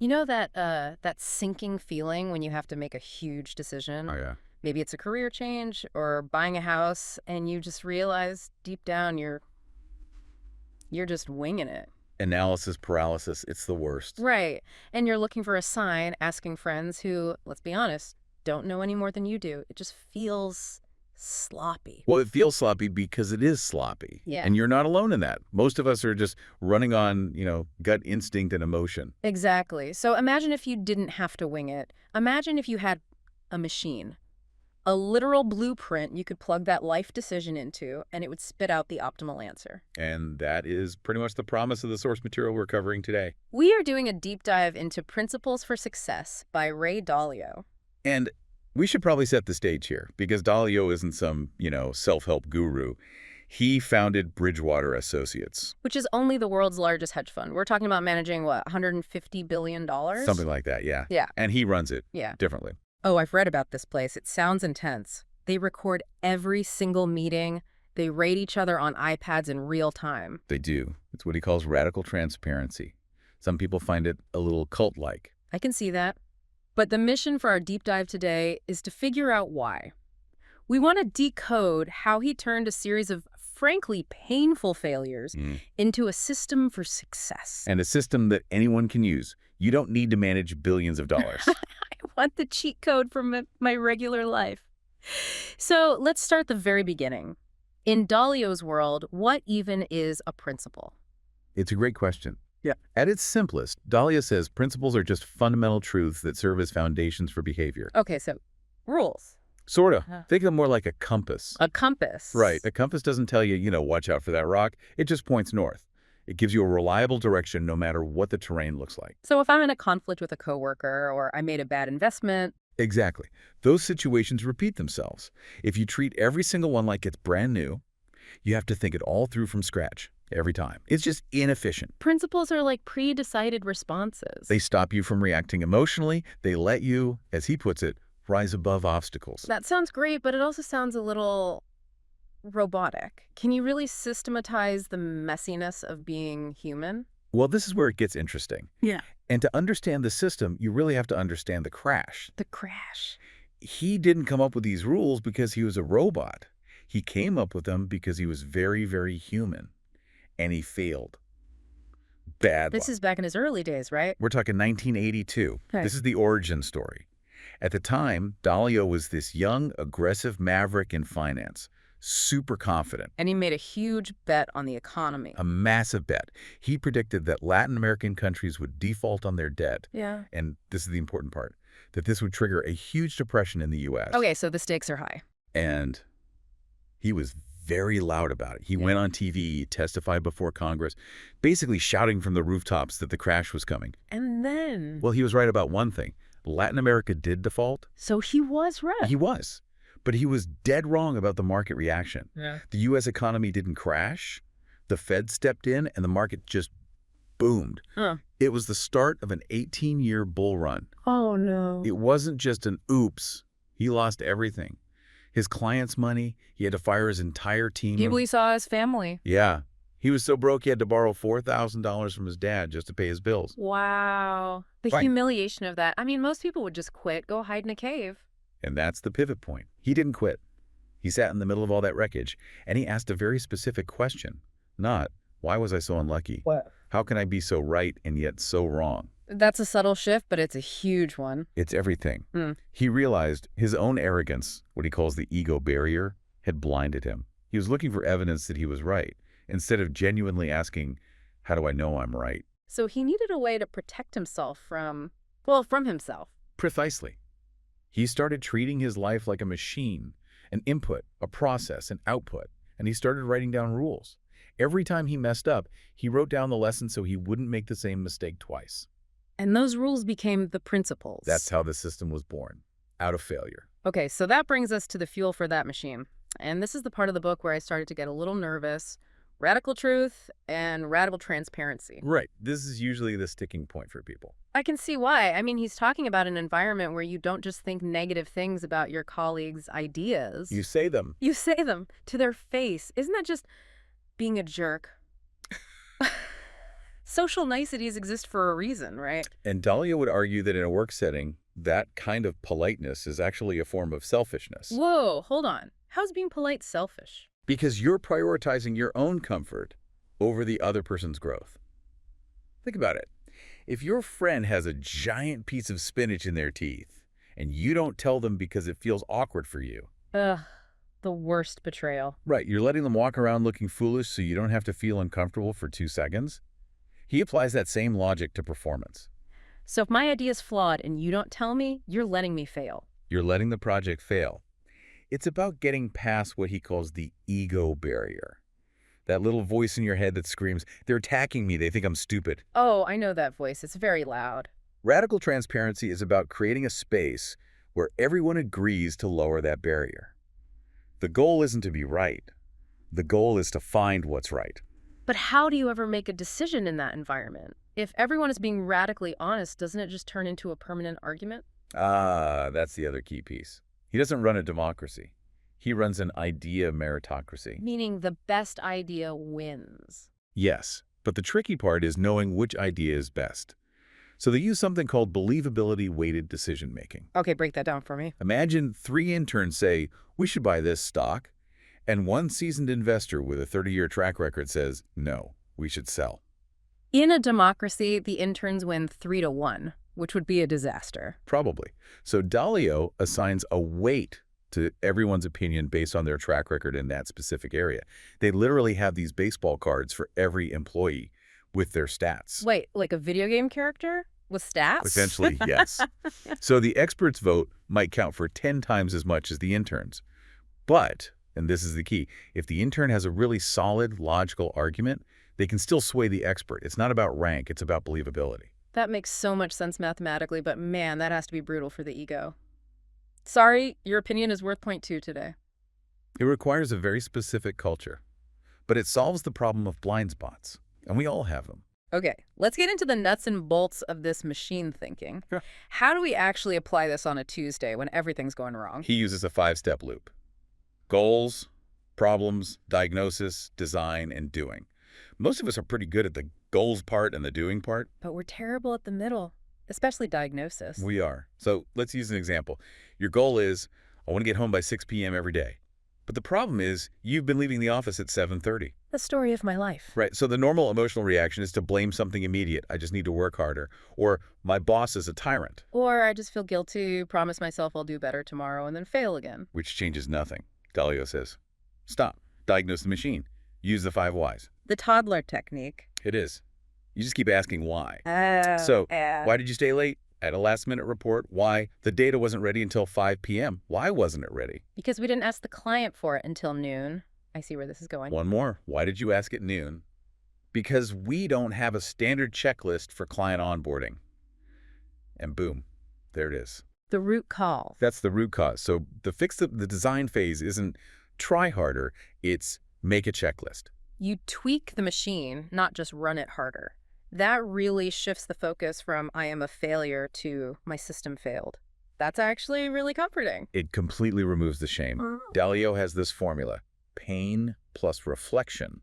You know that sinking feeling when you have to make a huge Oh, decision? yeah. Maybe it's a career change or buying a house, and you just realize deep down you're just winging it. Analysis paralysis, it's the worst. Right. And you're looking for a sign, asking friends who, let's be honest, don't know any more than you do. It just feels sloppy. Well, it feels sloppy because it is sloppy. Yeah. And you're not alone in that. Most of us are just running on, gut instinct and emotion. Exactly. So imagine if you didn't have to wing it. Imagine if you had a machine, a literal blueprint you could plug that life decision into, and it would spit out the optimal answer. And that is pretty much the promise of the source material we're covering today. We are doing a deep dive into Principles for Success by Ray Dalio, And we should probably set the stage here because Dalio isn't some, self-help guru. He founded Bridgewater Associates. which is only the world's largest hedge fund. We're talking about managing, what, $150 billion? Something like that, yeah. Yeah. And he runs it Yeah. differently. Oh, I've read about this place. It sounds intense. They record every single meeting. They rate each other on iPads in real time. They do. It's what he calls radical transparency. Some people find it a little cult-like. I can see that. But the mission for our deep dive today is to figure out why. We want to decode how he turned a series of frankly painful failures into a system for success. And a system that anyone can use. You don't need to manage billions of dollars. I want the cheat code from my regular life. So let's start the very beginning. In Dalio's world, what even is a principle? It's a great question. Yeah. At its simplest, Dalio says principles are just fundamental truths that serve as foundations for behavior. Okay, so rules. Sort of. Huh. Think of them more like a compass. A compass. Right. A compass doesn't tell you, watch out for that rock. It just points north. It gives you a reliable direction no matter what the terrain looks like. So if I'm in a conflict with a coworker or I made a bad investment. Exactly. Those situations repeat themselves. If you treat every single one like it's brand new, you have to think it all through from scratch every time. It's just inefficient. Principles are like pre-decided responses. They stop you from reacting emotionally. They let you, as he puts it, rise above obstacles. That sounds great, but it also sounds a little robotic. Can you really systematize the messiness of being human? Well, this is where it gets interesting. Yeah. And to understand the system, you really have to understand the crash. The crash. He didn't come up with these rules because he was a robot. He came up with them because he was very, very human. And he failed. Bad This luck. is back in his early days, right? We're talking 1982. Okay. This is the origin story. At the time, Dalio was this young, aggressive maverick in finance. Super confident. And he made a huge bet on the economy. A massive bet. He predicted that Latin American countries would default on their debt. Yeah. And this is the important part, that this would trigger a huge depression in the U.S. Okay, so the stakes are high. And he was very loud about it. He went on TV, testified before Congress, basically shouting from the rooftops that the crash was coming. And then. Well, he was right about one thing. Latin America did default. So he was right. He was. But he was dead wrong about the market reaction. Yeah. The U.S. economy didn't crash. The Fed stepped in, and the market just boomed. Huh. It was the start of an 18-year bull run. Oh, no. It wasn't just an oops. He lost everything. His clients' money. He had to fire his entire team. People he saw as family. Yeah. He was so broke he had to borrow $4,000 from his dad just to pay his bills. Wow. The Right. humiliation of that. I mean, most people would just quit, go hide in a cave. And that's the pivot point. He didn't quit. He sat in the middle of all that wreckage, and he asked a very specific question. Not, why was I so unlucky? What? How can I be so right and yet so wrong? That's a subtle shift, but it's a huge one. It's everything. Hmm. He realized his own arrogance, what he calls the ego barrier, had blinded him. He was looking for evidence that he was right, instead of genuinely asking, how do I know I'm right? So he needed a way to protect himself from himself. Precisely. He started treating his life like a machine, an input, a process, an output, and he started writing down rules. Every time he messed up, he wrote down the lesson so he wouldn't make the same mistake twice. And those rules became the principles. That's how the system was born, out of failure. Okay, so that brings us to the fuel for that machine. And this is the part of the book where I started to get a little nervous. Radical truth and radical transparency. Right. This is usually the sticking point for people. I can see why. I mean, he's talking about an environment where you don't just think negative things about your colleagues' ideas. You say them. You say them to their face. Isn't that just being a jerk? Social niceties exist for a reason, right? And Dalio would argue that in a work setting, that kind of politeness is actually a form of selfishness. Whoa, hold on. How's being polite selfish? Because you're prioritizing your own comfort over the other person's growth. Think about it. If your friend has a giant piece of spinach in their teeth, and you don't tell them because it feels awkward for you. Ugh, the worst betrayal. Right, you're letting them walk around looking foolish so you don't have to feel uncomfortable for 2 seconds. He applies that same logic to performance. So if my idea is flawed and you don't tell me, you're letting me fail. You're letting the project fail. It's about getting past what he calls the ego barrier. That little voice in your head that screams, "They're attacking me, they think I'm stupid." Oh, I know that voice. It's very loud. Radical transparency is about creating a space where everyone agrees to lower that barrier. The goal isn't to be right. The goal is to find what's right. But how do you ever make a decision in that environment? If everyone is being radically honest, doesn't it just turn into a permanent argument? That's the other key piece. He doesn't run a democracy. He runs an idea meritocracy. Meaning the best idea wins. Yes, but the tricky part is knowing which idea is best. So they use something called believability-weighted decision-making. Okay, break that down for me. Imagine 3 interns say, "We should buy this stock," and one seasoned investor with a 30-year track record says, "No, we should sell." In a democracy, the interns win 3-1, which would be a disaster. Probably. So Dalio assigns a weight to everyone's opinion based on their track record in that specific area. They literally have these baseball cards for every employee with their stats. Wait, like a video game character with stats? Essentially, yes. So the experts' vote might count for 10 times as much as the interns. But, and this is the key, if the intern has a really solid, logical argument, they can still sway the expert. It's not about rank, it's about believability. That makes so much sense mathematically, but man, that has to be brutal for the ego. Sorry, your opinion is worth 0.2 today. It requires a very specific culture, but it solves the problem of blind spots, and we all have them. Okay, let's get into the nuts and bolts of this machine thinking. Sure. How do we actually apply this on a Tuesday when everything's going wrong? He uses a 5-step loop. Goals, problems, diagnosis, design, and doing. Most of us are pretty good at the goals part and the doing part. But we're terrible at the middle, especially diagnosis. We are. So let's use an example. Your goal is, I want to get home by 6 p.m. every day. But the problem is, you've been leaving the office at 7:30. The story of my life. Right, so the normal emotional reaction is to blame something immediate. I just need to work harder. Or, my boss is a tyrant. Or I just feel guilty, promise myself I'll do better tomorrow, and then fail again. Which changes nothing. Dalio says, stop. Diagnose the machine. Use the 5 whys. The toddler technique. It is. You just keep asking why. So, Why did you stay late? At a last-minute report. Why? The data wasn't ready until 5 p.m. Why wasn't it ready? Because we didn't ask the client for it until noon. I see where this is going. One more. Why did you ask at noon? Because we don't have a standard checklist for client onboarding. And boom, there it is. The root cause. That's the root cause. So the design phase isn't try harder, it's make a checklist. You tweak the machine, not just run it harder. That really shifts the focus from I am a failure to my system failed. That's actually really comforting. It completely removes the shame. Dalio has this formula: pain plus reflection,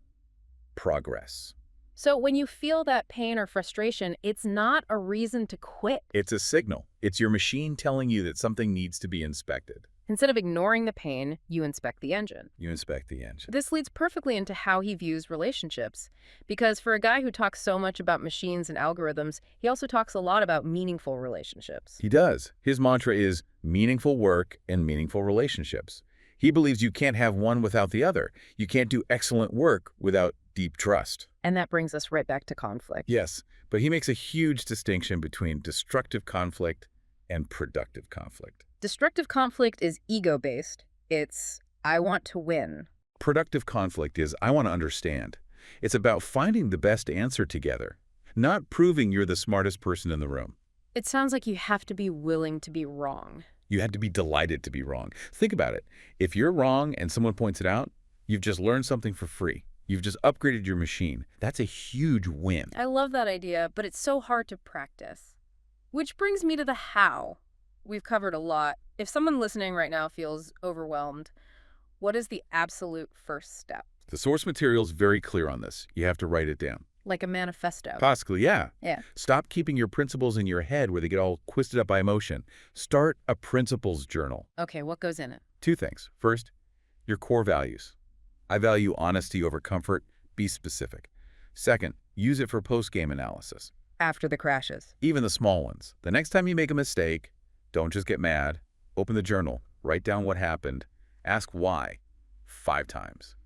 progress. So when you feel that pain or frustration, it's not a reason to quit. It's a signal. It's your machine telling you that something needs to be inspected. Instead of ignoring the pain, you inspect the engine. You inspect the engine. This leads perfectly into how he views relationships. Because for a guy who talks so much about machines and algorithms, he also talks a lot about meaningful relationships. He does. His mantra is meaningful work and meaningful relationships. He believes you can't have one without the other. You can't do excellent work without deep trust. And that brings us right back to conflict. Yes, but he makes a huge distinction between destructive conflict and productive conflict. Destructive conflict is ego-based. It's, I want to win. Productive conflict is, I want to understand. It's about finding the best answer together, not proving you're the smartest person in the room. It sounds like you have to be willing to be wrong. You had to be delighted to be wrong. Think about it. If you're wrong and someone points it out, you've just learned something for free. You've just upgraded your machine. That's a huge win. I love that idea, but it's so hard to practice. Which brings me to the how. We've covered a lot. If someone listening right now feels overwhelmed, what is the absolute first step? The source material is very clear on this. You have to write it down. Like a manifesto. Possibly, yeah. Yeah. Stop keeping your principles in your head where they get all twisted up by emotion. Start a principles journal. Okay, what goes in it? 2 things. First, your core values. I value honesty over comfort. Be specific. Second, use it for post-game analysis. After the crashes. Even the small ones. The next time you make a mistake, don't just get mad. Open the journal. Write down what happened. Ask why 5 times.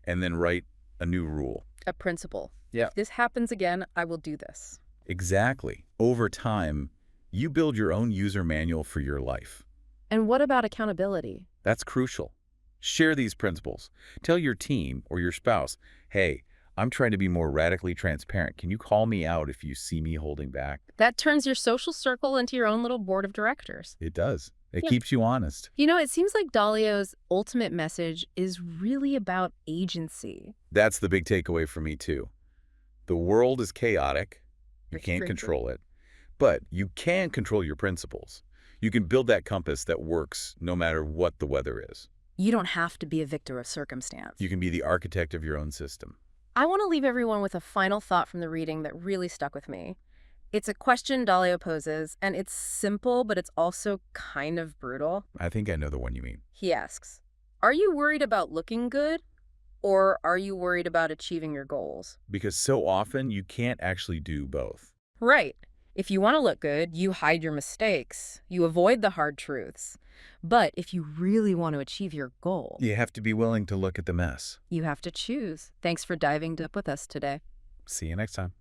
And then write a new rule. A principle. Yeah. If this happens again, I will do this. Exactly. Over time, you build your own user manual for your life. And what about accountability? That's crucial. Share these principles. Tell your team or your spouse, hey, I'm trying to be more radically transparent. Can you call me out if you see me holding back? That turns your social circle into your own little board of directors. It does. It Yeah. keeps you honest. You know, it seems like Dalio's ultimate message is really about agency. That's the big takeaway for me, too. The world is chaotic. You Very can't true. control it. But you can control your principles. You can build that compass that works no matter what the weather is. You don't have to be a victim of circumstance. You can be the architect of your own system. I want to leave everyone with a final thought from the reading that really stuck with me. It's a question Dalio poses, and it's simple, but it's also kind of brutal. I think I know the one you mean. He asks, are you worried about looking good, or are you worried about achieving your goals? Because so often you can't actually do both. Right. If you want to look good, you hide your mistakes. You avoid the hard truths. But if you really want to achieve your goal, You have to be willing to look at the mess. you have to choose. Thanks for diving deep with us today. See you next time.